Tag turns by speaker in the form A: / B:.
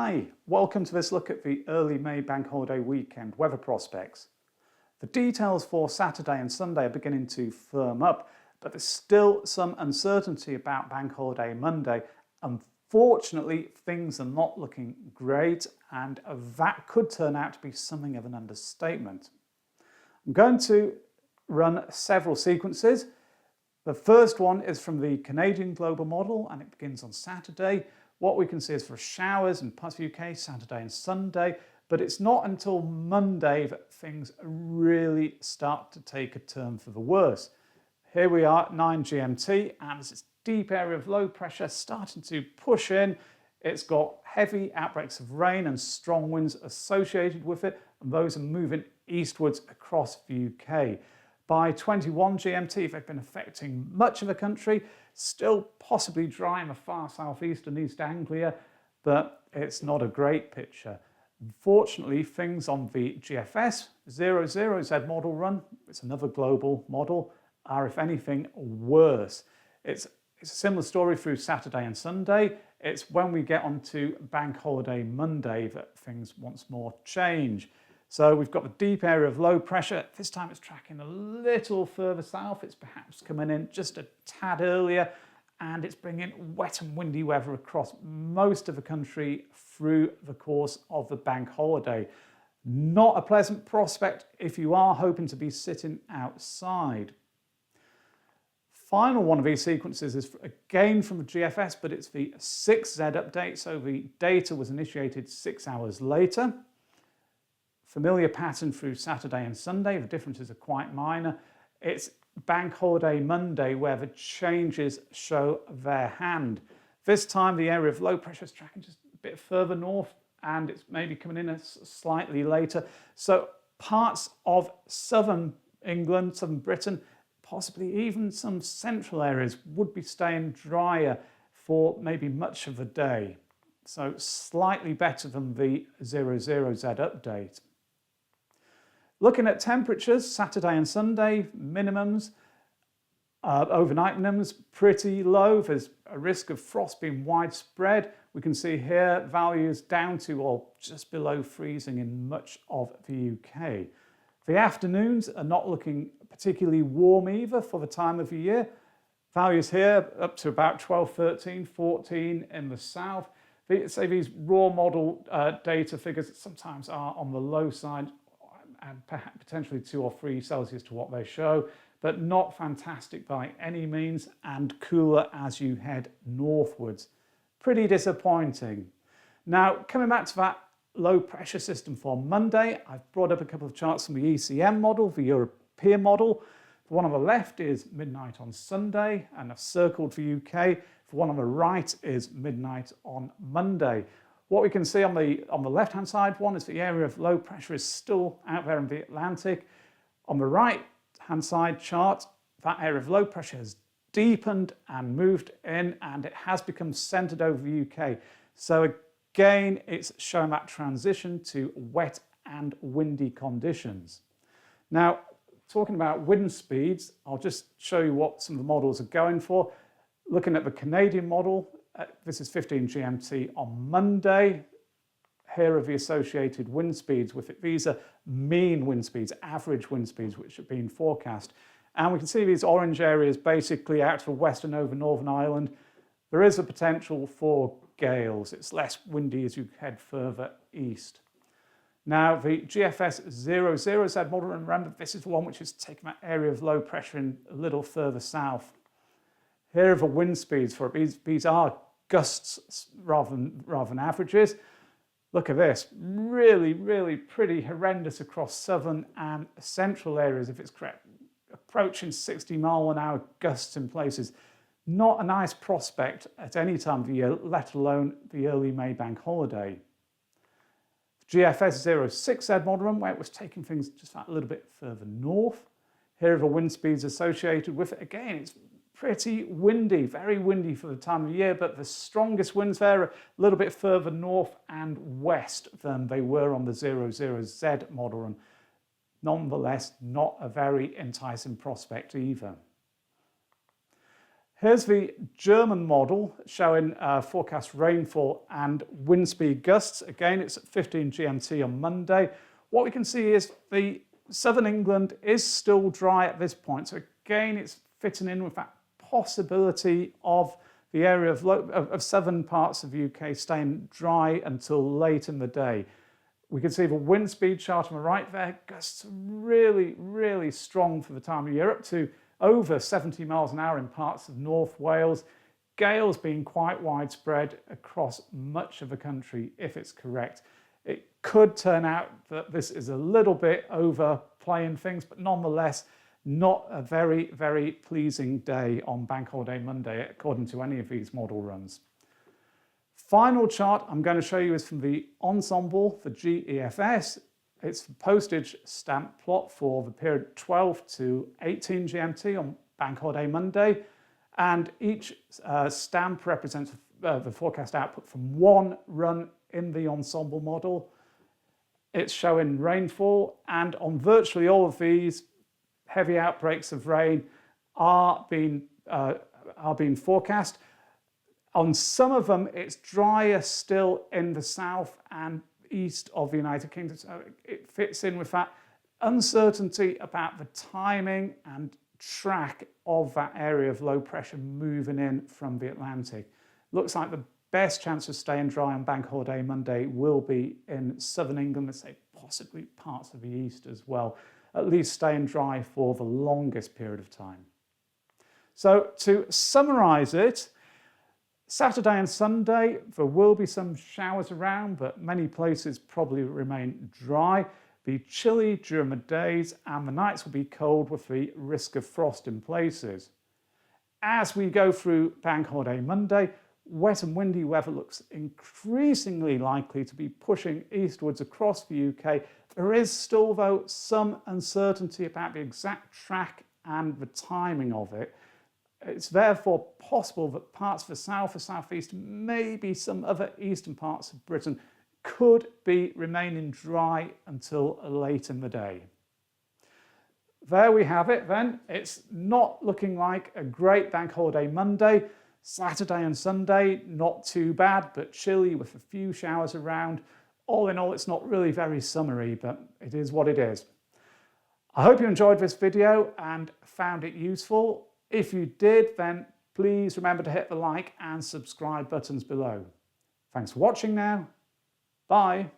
A: Hi, welcome to this look at the early May bank holiday weekend weather prospects. The details for Saturday and Sunday are beginning to firm up, but there's still some uncertainty about bank holiday Monday. Unfortunately, things are not looking great, and that could turn out to be something of an understatement. I'm going to run several sequences. The first one is from the Canadian global model, and it begins on Saturday. What we can see is for showers in parts of the UK, Saturday and Sunday, but it's not until Monday that things really start to take a turn for the worse. Here we are at 9 GMT, and there's this deep area of low pressure starting to push in. It's got heavy outbreaks of rain and strong winds associated with it, and those are moving eastwards across the UK. By 21 GMT, they've been affecting much of the country, still possibly dry in the far southeast and East Anglia, but it's not a great picture. Unfortunately, things on the GFS 00Z model run, it's another global model, are if anything worse. It's a similar story through Saturday and Sunday. It's when we get onto bank holiday Monday that things once more change. So we've got the deep area of low pressure. This time it's tracking a little further south. It's perhaps coming in just a tad earlier, and it's bringing wet and windy weather across most of the country through the course of the bank holiday. Not a pleasant prospect if you are hoping to be sitting outside. Final one of these sequences is again from the GFS, but it's the 6Z update. So the data was initiated 6 hours later. Familiar pattern through Saturday and Sunday. The differences are quite minor. It's bank holiday Monday where the changes show their hand. This time the area of low pressure is tracking just a bit further north, and it's maybe coming in slightly later. So parts of southern England, southern Britain, possibly even some central areas would be staying drier for maybe much of the day. So slightly better than the 00Z update. Looking at temperatures, Saturday and Sunday, minimums, overnight minimums, pretty low. There's a risk of frost being widespread. We can see here values down to or just below freezing in much of the UK. The afternoons are not looking particularly warm either for the time of the year. Values here up to about 12, 13, 14 in the south. Say these raw model data figures sometimes are on the low side, and perhaps potentially 2 or 3 Celsius to what they show, but not fantastic by any means, and cooler as you head northwards. Pretty disappointing. Now, coming back to that low pressure system for Monday, I've brought up a couple of charts from the ECM model, the European model. The one on the left is midnight on Sunday, and I've circled the UK. The one on the right is midnight on Monday. What we can see on the left-hand side one is the area of low pressure is still out there in the Atlantic. On the right-hand side chart, that area of low pressure has deepened and moved in, and it has become centered over the UK. So again, it's showing that transition to wet and windy conditions. Now, talking about wind speeds, I'll just show you what some of the models are going for. Looking at the Canadian model, this is 15 GMT on Monday. Here are the associated wind speeds with it. These are mean wind speeds, average wind speeds, which have been forecast. And we can see these orange areas basically out to the west and over Northern Ireland. There is a potential for gales. It's less windy as you head further east. Now, the GFS 00Z model, and remember, this is the one which is taking that area of low pressure in a little further south. Here are the wind speeds for it. These are gusts rather than averages. Look at this, really, really pretty horrendous across southern and central areas if it's correct. Approaching 60-mile-an-hour gusts in places. Not a nice prospect at any time of the year, let alone the early May bank holiday. GFS 06Z model run, where it was taking things just that little bit further north. Here are the wind speeds associated with it. Again, it's pretty windy, very windy for the time of year, but the strongest winds there are a little bit further north and west than they were on the 00Z model, and nonetheless, not a very enticing prospect either. Here's the German model showing forecast rainfall and wind speed gusts. Again, it's at 15 GMT on Monday. What we can see is the southern England is still dry at this point. So again, it's fitting in with that possibility of the area of southern parts of the UK staying dry until late in the day. We can see the wind speed chart on the right there. Gusts really, really strong for the time of year, up to over 70 miles an hour in parts of North Wales. Gales being quite widespread across much of the country, if it's correct. It could turn out that this is a little bit overplaying things, but nonetheless, not a very, very pleasing day on Bank Holiday Monday, according to any of these model runs. Final chart I'm going to show you is from the Ensemble for GEFS. It's the postage stamp plot for the period 12 to 18 GMT on Bank Holiday Monday. And each stamp represents the forecast output from one run in the Ensemble model. It's showing rainfall, and on virtually all of these, heavy outbreaks of rain are being forecast. On some of them, it's drier still in the south and east of the United Kingdom. So it fits in with that uncertainty about the timing and track of that area of low pressure moving in from the Atlantic. Looks like the best chance of staying dry on Bank Holiday Monday will be in southern England, let's say possibly parts of the east as well, at least staying dry for the longest period of time. So to summarise it, Saturday and Sunday, there will be some showers around, but many places probably remain dry. Be chilly during the days, and the nights will be cold with the risk of frost in places. As we go through Bank Holiday Monday, wet and windy weather looks increasingly likely to be pushing eastwards across the UK. There is still, though, some uncertainty about the exact track and the timing of it. It's therefore possible that parts of the south or southeast, maybe some other eastern parts of Britain, could be remaining dry until late in the day. There we have it then. It's not looking like a great Bank Holiday Monday. Saturday and Sunday, not too bad, but chilly with a few showers around. All in all, it's not really very summery, but it is what it is. I hope you enjoyed this video and found it useful. If you did, then please remember to hit the like and subscribe buttons below. Thanks for watching now. Bye.